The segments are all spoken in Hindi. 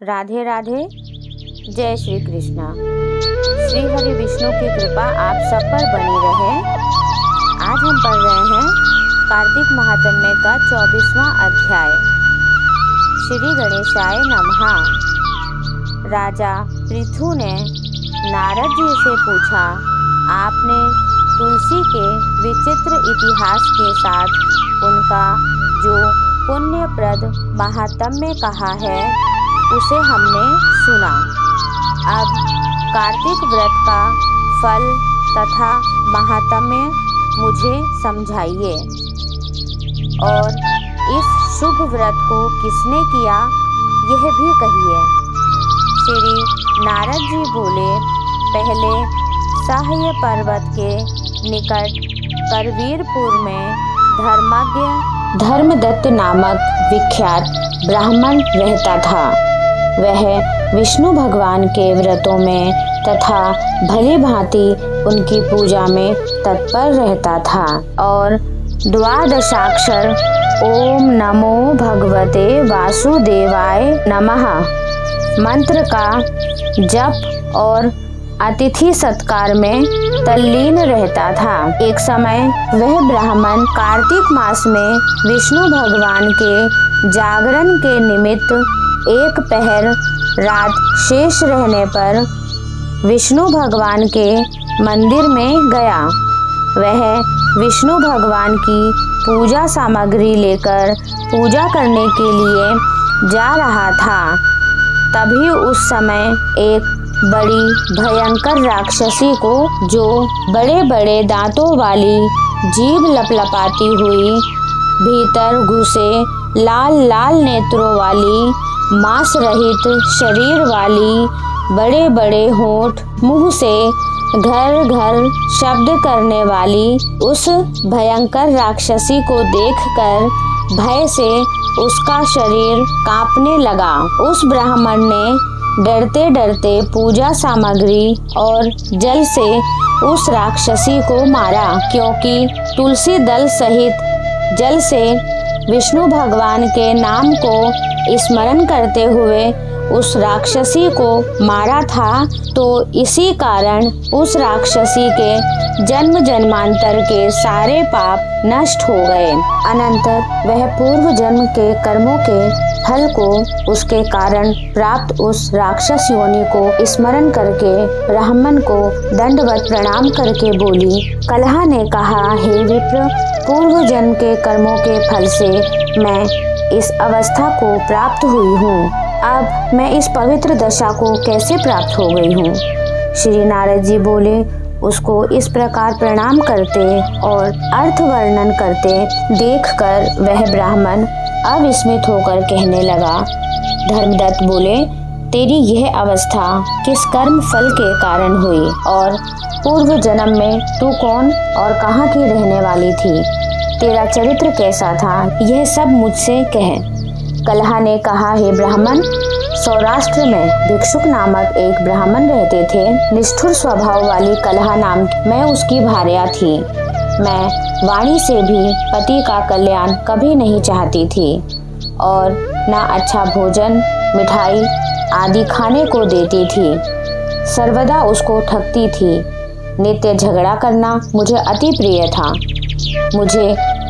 राधे राधे। जय श्री कृष्णा। श्री हरि विष्णु की कृपा आप सब पर बनी रहे। आज हम पढ़ रहे हैं कार्तिक महात्म्य का 24वां अध्याय। श्री गणेशाय नमः। राजा पृथु ने नारद जी से पूछा, आपने तुलसी के विचित्र इतिहास के साथ उनका जो पुण्यप्रद महात्म्य कहा है उसे हमने सुना। अब कार्तिक व्रत का फल तथा महात्म्य मुझे समझाइए और इस शुभ व्रत को किसने किया यह भी कहिए। श्री नारद जी बोले, पहले साह्य पर्वत के निकट करवीरपुर में धर्मज्ञ धर्मदत्त नामक विख्यात ब्राह्मण रहता था। वह विष्णु भगवान के व्रतों में तथा भली भांति उनकी पूजा में तत्पर रहता था और द्वादशाक्षर ओम नमो भगवते वासुदेवाय नमः मंत्र का जप और अतिथि सत्कार में तल्लीन रहता था। एक समय वह ब्राह्मण कार्तिक मास में विष्णु भगवान के जागरण के निमित्त एक पहर रात शेष रहने पर विष्णु भगवान के मंदिर में गया। वह विष्णु भगवान की पूजा सामग्री लेकर पूजा करने के लिए जा रहा था। तभी उस समय एक बड़ी भयंकर राक्षसी को, जो बड़े बड़े दांतों वाली जीभ लपलपाती हुई, भीतर घुसे लाल लाल नेत्रों वाली, मांस रहित शरीर वाली, बड़े बड़े होंठ, मुंह से घर घर शब्द करने वाली उस भयंकर राक्षसी को देखकर भय से उसका शरीर कांपने लगा। उस ब्राह्मण ने डरते डरते पूजा सामग्री और जल से उस राक्षसी को मारा, क्योंकि तुलसी दल सहित जल से विष्णु भगवान के नाम को स्मरण करते हुए उस राक्षसी को मारा था। तो इसी कारण उस राक्षसी के जन्म जन्मांतर के सारे पाप नष्ट हो गए। अनंतर वह पूर्व जन्म के कर्मों के फल को उसके कारण प्राप्त उस राक्षस योनि को स्मरण करके ब्राह्मण को दंडवत प्रणाम करके बोली, कलहा ने कहा, हे विप्र, पूर्व जन्म के कर्मों के फल से मैं इस अवस्था को प्राप्त हुई हूँ। अब मैं इस पवित्र दशा को कैसे प्राप्त हो गई हूँ? श्री नारद जी बोले, उसको इस प्रकार प्रणाम करते और अर्थ वर्णन करते देखकर वह ब्राह्मण अविस्मित होकर कहने लगा। धर्मदत्त बोले, तेरी यह अवस्था किस कर्म फल के कारण हुई और पूर्व जन्म में तू कौन और कहाँ की रहने वाली थी? तेरा चरित्र कैसा था? यह सब मुझसे कह। कलहा ने कहा, हे ब्राह्मण, सौराष्ट्र में भिक्षुक नामक एक ब्राह्मण रहते थे। निष्ठुर स्वभाव वाली कलहा नाम मैं उसकी भार्या थी। मैं वाणी से भी पति का कल्याण कभी नहीं चाहती थी और न अच्छा भोजन, मिठाई आदि खाने को देती थी। सर्वदा उसको ठगती थी। नित्य झगड़ा करना मुझे अति प्रिय था। मुझे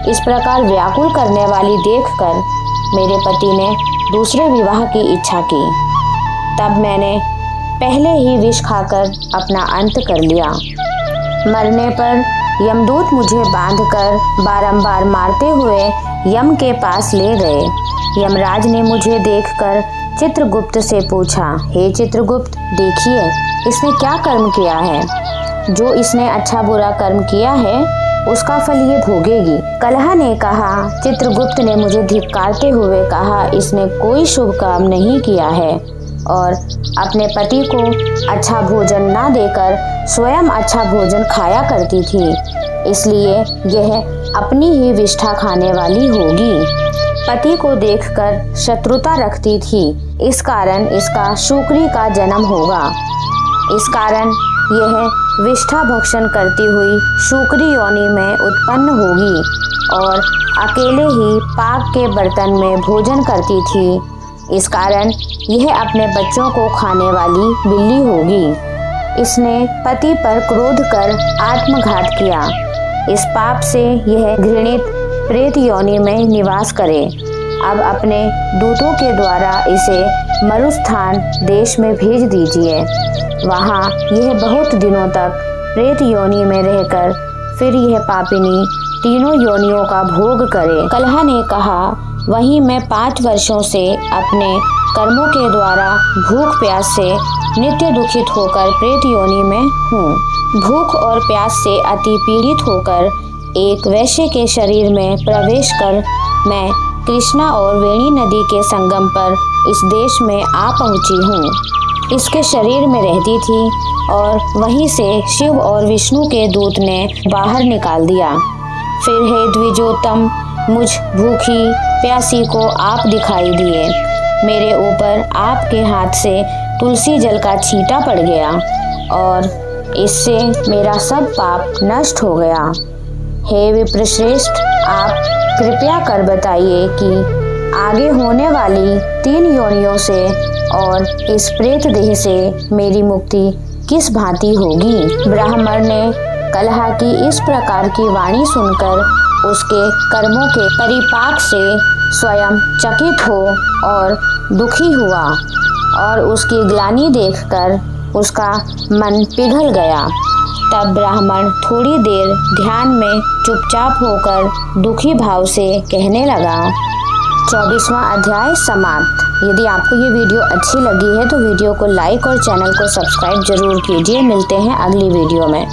इस प्रकार व्याकुल करने वाली देखकर मेरे पति ने दूसरे विवाह की इच्छा की। तब मैंने पहले ही विष खाकर अपना अंत कर लिया। मरने पर यमदूत मुझे बांधकर बारंबार मारते हुए यम के पास ले गए। यमराज ने मुझे देखकर चित्रगुप्त से पूछा, हे चित्रगुप्त, देखिए इसने क्या कर्म किया है। जो इसने अच्छा बुरा कर्म किया है उसका फल ये भोगेगी। कलहा ने कहा, चित्रगुप्त ने मुझे धिक्कारते हुए कहा, इसने कोई शुभ काम नहीं किया है और अपने पति को अच्छा भोजन ना देकर स्वयं अच्छा भोजन खाया करती थी, इसलिए यह अपनी ही विष्ठा खाने वाली होगी। पति को देखकर शत्रुता रखती थी, इस कारण इसका शुक्री का जन्म होगा। इस कारण यह विष्ठा भक्षण करती हुई शुक्री योनि में उत्पन्न होगी और अकेले ही पाक के बर्तन में भोजन करती थी इस कारण यह अपने बच्चों को खाने वाली बिल्ली होगी। इसने पति पर क्रोध कर आत्मघात किया। इस पाप से यह घृणित प्रेत योनि में निवास करे। अब अपने दूतों के द्वारा इसे मरुस्थान देश में भेज दीजिए। वहाँ यह बहुत दिनों तक प्रेत योनि में रहकर फिर यह पापिनी तीनों योनियों का भोग करे। कलह ने कहा, वहीं मैं 5 वर्षों से अपने कर्मों के द्वारा भूख प्यास से नित्य दुखित होकर प्रेत योनि में हूँ। भूख और प्यास से अति पीड़ित होकर एक वैश्य के शरीर में प्रवेश कर मैं कृष्णा और वेणी नदी के संगम पर इस देश में आ पहुँची हूँ। इसके शरीर में रहती थी और वहीं से शिव और विष्णु के दूत ने बाहर निकाल दिया। फिर हे द्विजोत्तम, मुझ भूखी प्यासी को आप दिखाई दिए। मेरे ऊपर आपके हाथ से तुलसी जल का छींटा पड़ गया और इससे मेरा सब पाप नष्ट हो गया। हे विप्रश्रेष्ठ, आप कृपया कर बताइए कि आगे होने वाली 3 योनियों से और इस प्रेत देह से मेरी मुक्ति किस भांति होगी। ब्राह्मण ने कलह की इस प्रकार की वाणी सुनकर उसके कर्मों के परिपाक से स्वयं चकित हो और दुखी हुआ और उसकी ग्लानि देखकर उसका मन पिघल गया। तब ब्राह्मण थोड़ी देर ध्यान में चुपचाप होकर दुखी भाव से कहने लगा। 24वां अध्याय समाप्त। यदि आपको ये वीडियो अच्छी लगी है तो वीडियो को लाइक और चैनल को सब्सक्राइब जरूर कीजिए। मिलते हैं अगली वीडियो में।